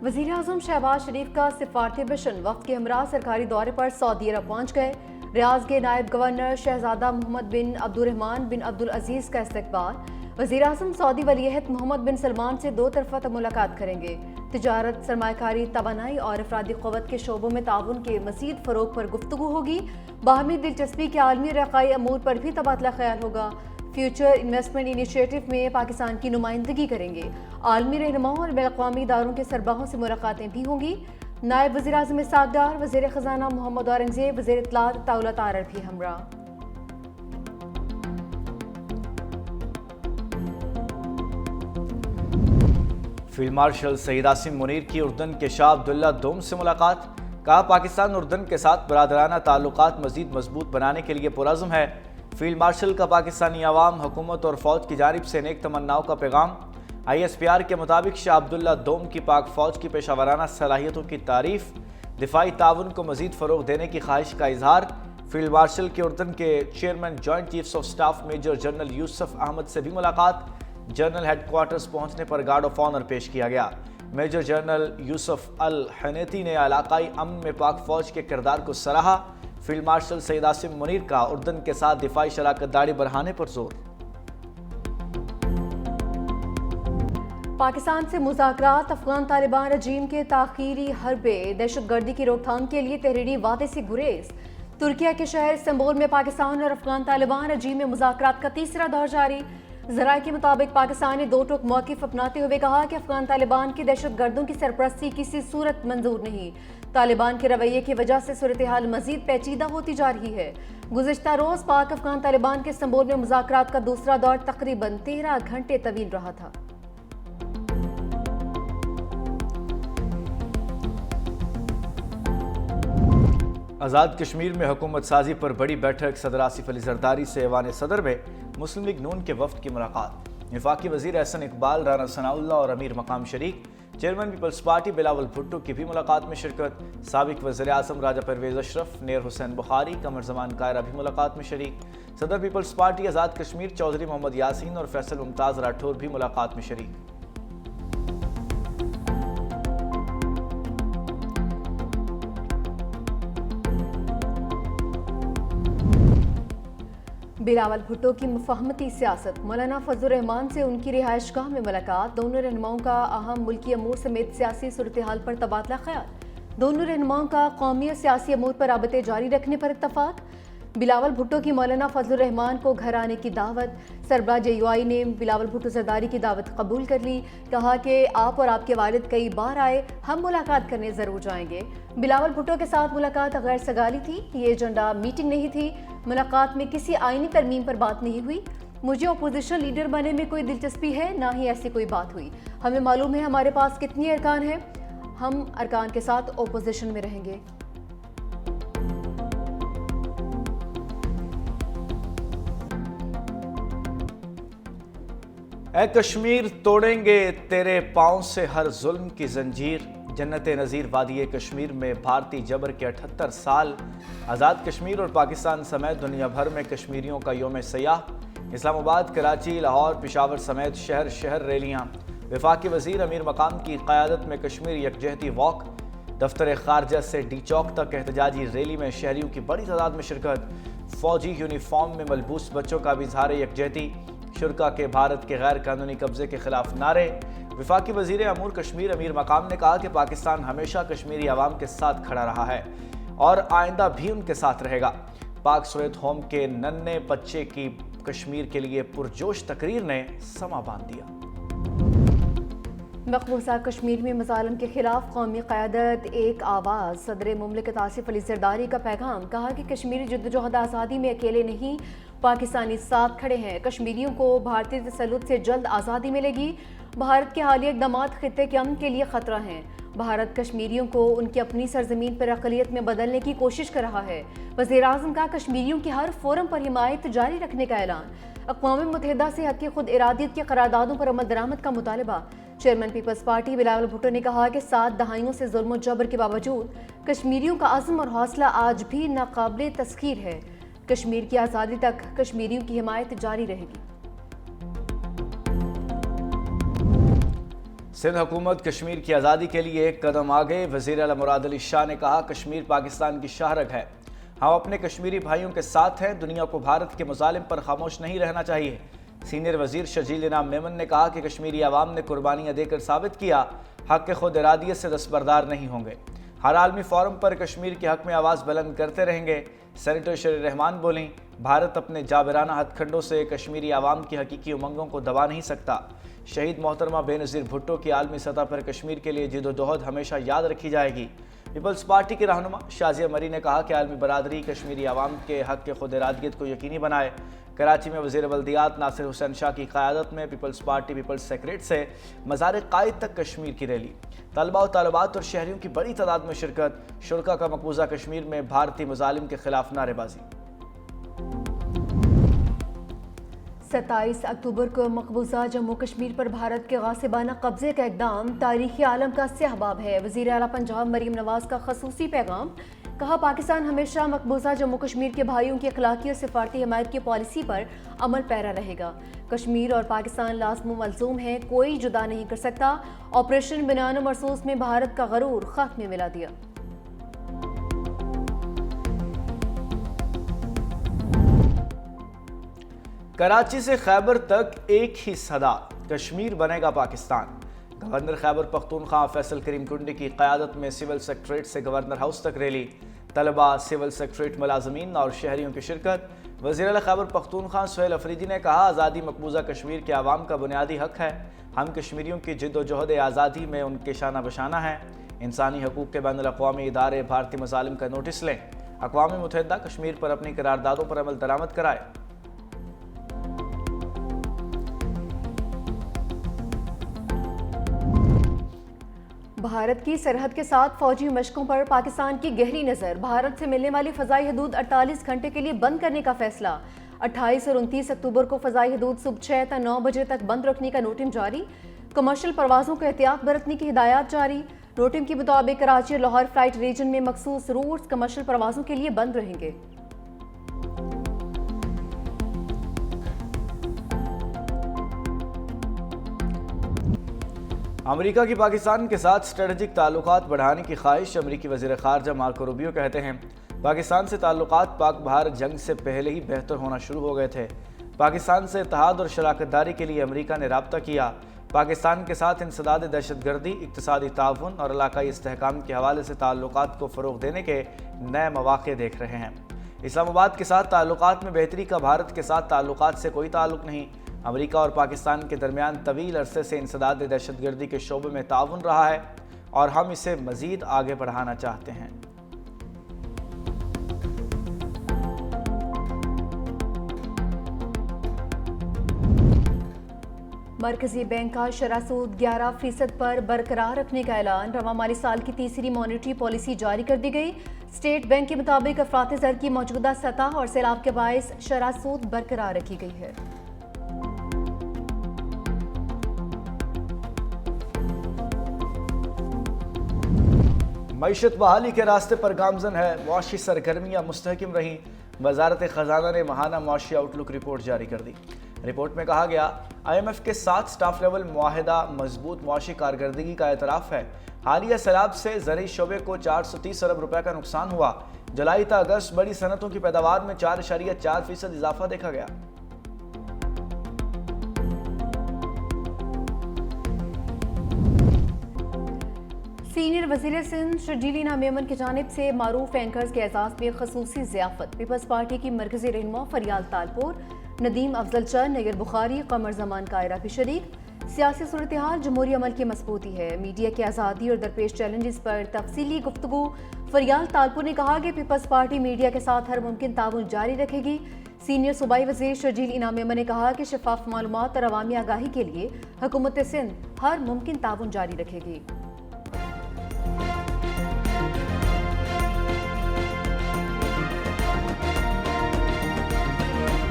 वज़ीर आज़म शहबाज शरीफ का सिफारती मिशन वक्त के हमरा सरकारी दौरे पर सऊदी अरब पहुँच गए। रियाज के नायब गवर्नर शहजादा मोहम्मद बिन अब्दुर्रहमान बिन अब्दुल अजीज़ का इस्तकबाल। वज़ीर आज़म सऊदी वलीअहद मोहम्मद बिन सलमान से 2 तरफ़ा मुलाकात करेंगे। तिजारत, सरमायाकारी, तवानाई और अफरादी क़ुव्वत के शोबों में ताउन के मज़ीद फ़रोग़ पर गुफ्तगू होगी। बाहमी दिलचस्पी के आलमी रक़ाई अमूर पर भी तबादला ख्याल होगा। फ्यूचर इन्वेस्टमेंट इनिशिएटिव में पाकिस्तान की नुमाइंदगी करेंगे। आलमी रहनुमाओं और बैनुल-अक़वामी इदारों के सरबराहों से मुलाकातें भी होंगी। नायब वज़ीर आज़म इसहाक़ डार, वज़ीर ख़ज़ाना मोहम्मद औरंगज़ेब, वज़ीर इत्तलात दौलत आरर भी हमरा। फील्ड मार्शल सईद आसिम मुनीर की उर्दन के शाह अब्दुल्ला दोम से मुलाकात। कहा, पाकिस्तान उर्दन के साथ बरादराना ताल्लुकात मज़ीद मजबूत बनाने के लिए पुरअज़्म है। फील्ड मार्शल का पाकिस्तानी अवाम, हुकूमत और फ़ौज की जानिब से नेक तमन्नाओं का पैगाम। ISPR के मुताबिक शाह अब्दुल्ला दोम की पाक फ़ौज की पेशावराना सलाहियतों की तारीफ़, दिफाई ताउन को मज़ीद फ़रोग़ देने की ख्वाहिश का इजहार। फील्ड मार्शल के उर्दन के chairman joint chiefs of staff major general Yusuf Ahmed से भी मुलाकात। जनरल हेडक्वार्टर्स पहुँचने पर गार्ड ऑफ ऑनर पेश किया गया। मेजर जनरल यूसुफ अल हनैती ने इलाकाई अमन में पाक फ़ौज के किरदार को सराहा। फील्ड मार्शल सईद आसिम मुनीर का उर्दन के साथ दिफाई शराकत दारी बढ़ाने पर जोर। पाकिस्तान से मुज़ाकरात, अफगान तालिबान रजीम के ताख़ीरी हरबे, दहशतगर्दी की रोकथाम के लिए तहरीरी वादे से गुरेज। तुर्किया के शहर इस्तांबुल में पाकिस्तान और अफगान तालिबान रजीम में मुज़ाकरात का तीसरा दौर जारी। ज़राए के मुताबिक पाकिस्तान ने 2 टूक मौक़िफ़ अपनाते हुए कहा कि अफगान तालिबान की दहशतगर्दों की सरपरस्ती किसी सूरत मंजूर नहीं। तालिबान के रवैये की वजह से सूरत हाल मज़ीद पेचीदा होती जा रही है। गुज़िश्ता रोज़ पाक अफगान तालिबान के इस्तांबुल में मुज़ाकरात का दूसरा दौर तकरीबन 13 घंटे तवील रहा था। आज़ाद कश्मीर में हुकूमत साजी पर बड़ी बैठक। सदर आसिफ अली जरदारी से ऐवान सदर में मुस्लिम लीग नून के वफ्द की मुलाकात। वफाकी वज़ीर एहसन इकबाल, राना सनाउल्लाह और अमीर मकाम शरीक। Chairman peoples party Bilawal Bhutto की भी मुलाकात में शिरकत। साबिक वज़ीर आज़म राजा परवेज़ अशरफ, नेर हुसैन बुखारी, कमर ज़मान कायरा भी मुलाकात में शरीक। सदर पीपल्स पार्टी आज़ाद कश्मीर चौधरी मोहम्मद यासीन और फैसल मुमताज़ राठौर भी मुलाकात में शरीक। बिलावल भुट्टो की मुफाहमती सियासत, मौलाना फजलुर रहमान से उनकी रिहाइशगाह में मुलाकात। दोनों रहनुमाओं का अहम मुल्की अमूर समेत सियासी सूरत हाल पर तबादला ख्याल। दोनों रहनुमाओं का कौमी और सियासी अमूर पर राबते जारी रखने पर इत्तफाक। बिलावल भुट्टो की मौलाना फजलुर रहमान को घर आने की दावत। सरबराह JUI ने बिलावल भुट्टो जरदारी की दावत कबूल कर ली। कहा कि आप और आपके वालिद कई बार आए, हम मुलाकात करने ज़रूर जाएंगे। बिलावल भुट्टो के साथ मुलाकात गैर सगाली थी, ये एजेंडा मीटिंग नहीं थी। मुलाकात में किसी आईनी तरमीम पर बात नहीं हुई। मुझे अपोजिशन लीडर बनने में कोई दिलचस्पी है, ना ही ऐसी कोई बात हुई। हमें मालूम है हमारे पास कितनी अरकान हैं, हम अरकान के साथ अपोजिशन में रहेंगे। ऐ कश्मीर, तोड़ेंगे तेरे पाँव से हर जुल्म की जंजीर। जन्नत नज़ीर वादी कश्मीर में भारतीय जबर के 78 साल। आज़ाद कश्मीर और पाकिस्तान समेत दुनिया भर में कश्मीरियों का योम सयाह। इस्लामाबाद, कराची, लाहौर, पेशावर समेत शहर शहर रैलियाँ। वफाकी वज़ीर अमीर मकाम की क़यादत में कश्मीर यकजहती वॉक। दफ्तर खारजा से डी चौक तक एहतजाजी रैली में शहरियों की बड़ी तादाद में शिरकत। फ़ौजी यूनिफॉर्म में मलबूस बच्चों का भी इज़हार यकजहती। शुरका के भारत के गैर कानूनी कब्जे के खिलाफ नारे। वफाकी वज़ीर अमूर कश्मीर अमीर मकाम ने कहा कि पाकिस्तान हमेशा कश्मीरी अवाम के साथ खड़ा रहा है और आइंदा भी उनके साथ रहेगा। पाक सोवियत होम के नन्हे बच्चे की कश्मीर के लिए पुरजोश तकरीर ने समा बांध दिया। मकबूजा कश्मीर में मज़ालिम के खिलाफ कौमी क़यादत, एक आवाज़। सदर मुमलिकत आसिफ अली जरदारी का पैगाम। कहा कि कश्मीरी जद्दोजहद आज़ादी में अकेले नहीं, पाकिस्तानी साथ खड़े हैं। कश्मीरियों को भारतीय तसल्लुत से जल्द आज़ादी मिलेगी। भारत के हालिया इक़दामात ख़ित्ते के अमन के लिए ख़तरा हैं। भारत कश्मीरियों को उनकी अपनी सरजमीन पर अक़लियत में बदलने की कोशिश कर रहा है। वज़ीर आज़म का कश्मीरियों की हर फोरम पर हिमायत जारी रखने का ऐलान। अक़वाम मुत्तहिदा से हक़ खुद इरादियत की करारदादों पर अमल दरामद का मुतालबा। Chairman peoples party Bilawal Bhutto ने कहा कि 7 दहाइयों से जुल्म जबर के बावजूद कश्मीरियों का अज़्म और हौसला आज भी नाकाबिले तस्खीर है। कश्मीर की आज़ादी तक कश्मीरियों की हिमायत जारी रहेगी। सिंध हुकूमत कश्मीर की आज़ादी के लिए एक कदम आगे। वज़ीर आला मुराद अली शाह ने कहा, कश्मीर पाकिस्तान की शाहरग है, हम अपने कश्मीरी भाइयों के साथ हैं, दुनिया को भारत के मुजालिम पर खामोश नहीं रहना चाहिए। सीनियर वज़ीर शर्जील इनाम मेमन ने कहा कि कश्मीरी आवाम ने कुर्बानियाँ देकर साबित किया हक़ के खुद इरादियत से दस्तबरदार नहीं होंगे, हर आलमी फोरम पर कश्मीर के हक़ में आवाज़ बुलंद करते रहेंगे। सेनेटर शरीर रहमान बोलीं, भारत अपने जाबिराना हथखंडों से कश्मीरी आवाम की हकीकी उमंगों को दबा नहीं सकता। शहीद मोहतरमा बेनज़ीर भुट्टो की आलमी सतह पर कश्मीर के लिए जिदोजहद हमेशा याद रखी जाएगी। पीपल्स पार्टी के रहनुमा शाज़िया मरी ने कहा कि आलमी बरादरी कश्मीरी आवाम के हक़ के खुद इरादियत को यकीनी बनाए। कराची में वज़ीर बल्दियात नासिर हुसैन शाह की क़यादत में पीपल्स पार्टी पीपल्स सेक्रेट से मज़ार क़ायद तक कश्मीर की रैली, तलबा और तालिबात और शहरियों की बड़ी तादाद में शिरकत। शुरका का मकबूजा कश्मीर में भारतीय मुजालिम के खिलाफ नारेबाजी। 27 अक्टूबर को मकबूजा जम्मू कश्मीर पर भारत के गासिबाना कब्जे का इक़दाम तारीख़ी आलम का स्याहबाब है। वज़ीर आला पंजाब मरीम नवाज़ का ख़ुसूसी पैगाम, कहा पाकिस्तान हमेशा मकबूजा जम्मू कश्मीर के भाइयों की अखलाकी और सिफारती हिमायत की पॉलिसी पर अमल पैरा रहेगा। कश्मीर और पाकिस्तान लाज़िम मलज़ूम है, कोई जुदा नहीं कर सकता। ऑपरेशन बिनानो मरसूस में भारत का गरूर खाक में मिला दिया। कराची से खैबर तक एक ही सदा, कश्मीर बनेगा पाकिस्तान। गवर्नर खैबर पख्तूनख्वा फैसल करीम कुंडी की क़यादत में सिविल सेक्रेटरीट से गवर्नर हाउस तक रैली, तलबा, सिविल सेक्रेटरीट मुलाजमीन और शहरियों की शिरकत। वज़ीर आला खैबर पख्तूनख्वा सुहेल अफरीदी ने कहा, आज़ादी मकबूजा कश्मीर के आवाम का बुनियादी हक़ है, हम कश्मीरियों की जिद्दोजहद आज़ादी में उनके शाना बशाना है। इंसानी हकूक़ के बैनुल अक़वामी इदारे भारतीय मज़ालिम का नोटिस लें, अक़वाम मुत्तहिदा कश्मीर पर अपनी करारदादों पर अमल दरामद कराए। भारत की सरहद के साथ फौजी मशकों पर पाकिस्तान की गहरी नज़र, भारत से मिलने वाली फ़ज़ाई हदूद 48 घंटे के लिए बंद करने का फैसला। 28 और 29 अक्टूबर को फ़ज़ाई हदूद सुबह 6 से 9 बजे तक बंद रखने का नोटिम जारी। कमर्शियल परवाज़ों को एहतियात बरतने की हिदायत जारी। नोटिम के मुताबिक कराची और लाहौर फ्लाइट रीजन में मखसूस रूट्स कमर्शियल परवाज़ों के लिए बंद रहेंगे। अमेरिका की पाकिस्तान के साथ स्ट्रेटजिक ताल्लुकात बढ़ाने की ख्वाहिश। अमेरिकी वज़ीर ख़ारजा मार्को रूबियो कहते हैं, पाकिस्तान से ताल्लुकात पाक भारत जंग से पहले ही बेहतर होना शुरू हो गए थे। पाकिस्तान से इत्तेहाद और शराकतदारी के लिए अमेरिका ने राब्ता किया। पाकिस्तान के साथ इंसदाद दहशतगर्दी, इक़्तिसादी ताउन और इलाकाई इस्तेहकाम के हवाले से ताल्लुकात को फ़रोग़ देने के नए मौक़े देख रहे हैं। इस्लामाबाद के साथ ताल्लुकात में बेहतरी का भारत के साथ ताल्लुकात से कोई ताल्लुक़ नहीं। अमेरिका और पाकिस्तान के दरमियान तवील अरसे से इंसदाद दहशतगर्दी के शोबे में ताउन रहा है और हम इसे मज़ीद आगे बढ़ाना चाहते हैं। मरकजी बैंक का शरह सूद 11% पर बरकरार रखने का ऐलान। रवां माली साल की तीसरी मॉनेटरी पॉलिसी जारी कर दी गई। स्टेट बैंक के मुताबिक अफरात ज़र की मौजूदा सतह और सैलाब के बायस शरह सूद बरकरार रखी गई है। मईशत बहाली के रास्ते पर गामजन है, मुआशी सरगर्मियाँ मुस्तहकम रहीं। वजारत ख़जाना ने माहाना मुआशी आउटलुक रिपोर्ट जारी कर दी। रिपोर्ट में कहा गया, IMF के साथ स्टाफ लेवल मुआहिदा मजबूत मुआशी कारकर्दगी का एतराफ़ है। हालिया सैलाब से ज़रई शोबे को 430 अरब रुपए का नुकसान हुआ। जुलाई तक अगस्त बड़ी सनतों की पैदावार में 4.4% इजाफा देखा गया। सीनियर वज़ीर सिंध शर्जील इनाम मेमन की जानिब से मारूफ एंकर्स के एजाज़ में खसूसी ज़ियाफ़त। पीपल्स पार्टी की मरकज़ी रहनुमा फरियाल तालपुर, नदीम अफजल चंद, नैयर बुखारी, कमर जमान कायरा भी शरीक। सियासी सूरत हाल जमहूरी अमल की मजबूती है, मीडिया की आज़ादी और दरपेश चैलेंजेस पर तफसीली गुफ्तगू। फरियाल तालपुर ने कहा कि पीपल्स पार्टी मीडिया के साथ हर मुमकिन ताउन जारी रखेगी। सीनियर सूबाई वज़ीर शर्जील इनाम मेमन ने कहा कि शफाफ मालूमात और अवामी आगाही के लिए हुकूमत सिंध हर मुमकिन ताउन जारी रखेगी।